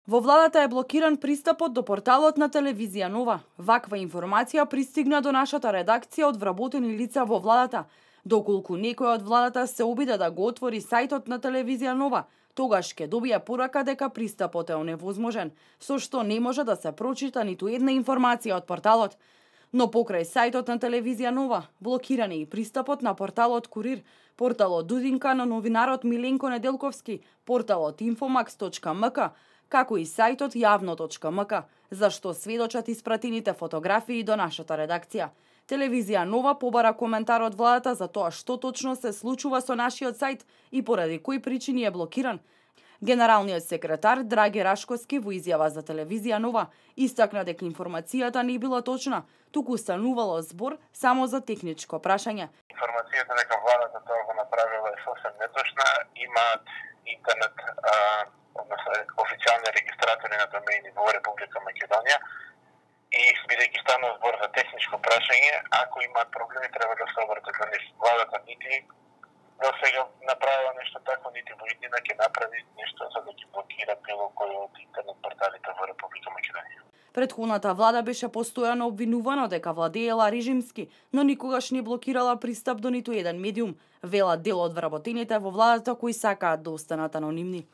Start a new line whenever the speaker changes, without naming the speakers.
Во владата е блокиран пристапот до порталот на телевизија Нова. Ваква информација пристигна до нашата редакција од вработени лица во владата. Доколку некој од владата се обиде да го отвори сајтот на телевизија Нова, тогаш ќе добие порака дека пристапот е оневозможен, со што не може да се прочита ниту една информација од порталот. Но покрај сајтот на телевизија Нова, блокиран е и пристапот на порталот Курир, порталот Дудинка на новинарот Миленко Неделковски, порталот infomax.mk, како и сајтот јавно.мк, за што сведочат испратените фотографии до нашата редакција. Телевизија Нова побара коментар од владата за тоа што точно се случува со нашиот сајт и поради кои причини е блокиран. Генералниот секретар Драге Рашковски во изјава за телевизија Нова истакна дека информацијата не била точна, туку станувало збор само за техничко прашање.
Информацијата дека владата тоа го направила е сосем неточна, имаат интернет односно официјални регистратори на домеини во Република Македонија и бидејќи станува збор за техничко прашање, ако имаат проблеми треба да се обратат кон нив. Владата нити до сега направила нешто такво, нити во иднина ќе направи нешто за да ги блокира било кој од интернет порталите во Република Македонија.
Предходната влада беше постојано обвинувана дека владеела режимски, но никогаш не блокирала пристап до ниту еден медиум, велат дел од вработените во владата кои сакаат да останат анонимни.